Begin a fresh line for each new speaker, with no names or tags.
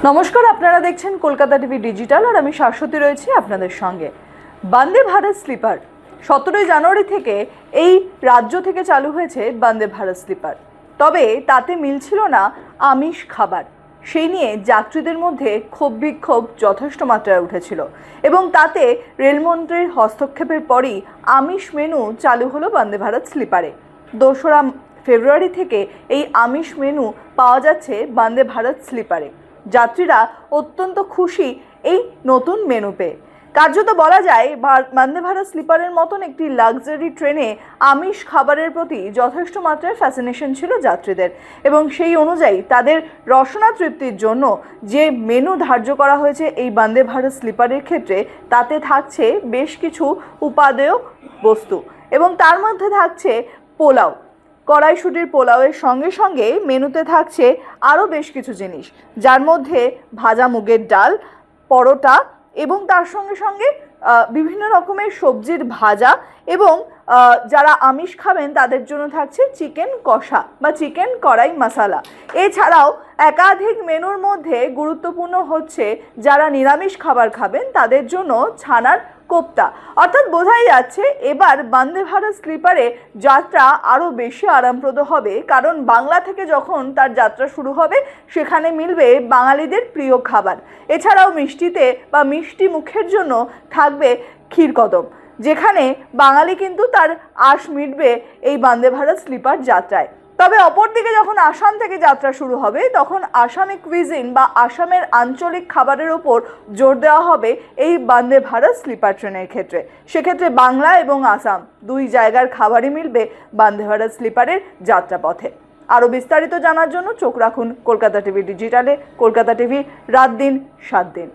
নমস্কার, আপনারা দেখছেন কলকাতা টিভি ডিজিটাল আর আমি শাশ্বতী রয়েছি আপনাদের সঙ্গে। বন্দে ভারত স্লিপার 17 জানুয়ারি থেকে এই রাজ্য থেকে চালু হয়েছে বন্দে ভারত স্লিপার। তবে তাতে মিলছিল না আমিষ খাবার, সেই নিয়ে যাত্রীদের মধ্যে ক্ষোভ বিক্ষোভ যথেষ্ট মাত্রায় উঠেছিল এবং তাতে রেলমন্ত্রীর হস্তক্ষেপের পরই আমিষ মেনু চালু হলো বন্দে ভারত স্লিপারে। 2রা ফেব্রুয়ারি থেকে এই আমিষ মেনু পাওয়া যাচ্ছে বন্দে ভারত স্লিপারে। যাত্রীরা অত্যন্ত খুশি এই নতুন মেনু পেয়ে। কার্যত বলা যায় বন্দে ভারত স্লিপারের মতন একটি লাক্সারি ট্রেনে আমিষ খাবারের প্রতি যথেষ্ট মাত্রায় ফ্যাসিনেশন ছিল যাত্রীদের এবং সেই অনুযায়ী তাদের রসনা তৃপ্তির জন্য যে মেনু ধার্য করা হয়েছে এই বন্দে ভারত স্লিপারের ক্ষেত্রে, তাতে থাকছে বেশ কিছু উপাদেয় বস্তু এবং তার মধ্যে থাকছে পোলাও, কড়াইশুটির পোলাওয়ের সঙ্গে সঙ্গে মেনুতে থাকছে আরও বেশ কিছু জিনিস, যার মধ্যে ভাজা মুগের ডাল, পরোটা এবং তার সঙ্গে সঙ্গে বিভিন্ন রকমের সবজির ভাজা এবং যারা আমিষ খাবেন তাদের জন্য থাকছে চিকেন কষা বা চিকেন কড়াই মশলা। এছাড়াও একাধিক মেনুর মধ্যে গুরুত্বপূর্ণ হচ্ছে যারা নিরামিষ খাবার খাবেন তাদের জন্য ছানার কোপ্তা। অর্থাৎ বোঝাই যাচ্ছে এবার বন্দে ভারত স্লিপারে যাত্রা আরও বেশি আরামপ্রদ হবে, কারণ বাংলা থেকে যখন তার যাত্রা শুরু হবে সেখানে মিলবে বাঙালিদের প্রিয় খাবার। এছাড়াও মিষ্টিতে বা মিষ্টি মুখের জন্য থাকবে ক্ষীরকদম, যেখানে বাঙালি কিন্তু তার আশ মিটবে এই বন্দে ভারত স্লিপার যাত্রায়। তবে অপরদিকে যখন আসাম থেকে যাত্রা শুরু হবে তখন আসামি কুইজিন বা আসামের আঞ্চলিক খাবারের ওপর জোর দেওয়া হবে এই বন্দে ভারত স্লিপার ট্রেনের ক্ষেত্রে। সেক্ষেত্রে বাংলা এবং আসাম দুই জায়গার খাবারই মিলবে বন্দে ভারত স্লিপারের যাত্রাপথে। আরও বিস্তারিত জানার জন্য চোখ রাখুন কলকাতা টিভি ডিজিটালে। কলকাতা টিভি, রাত দিন 7 দিন।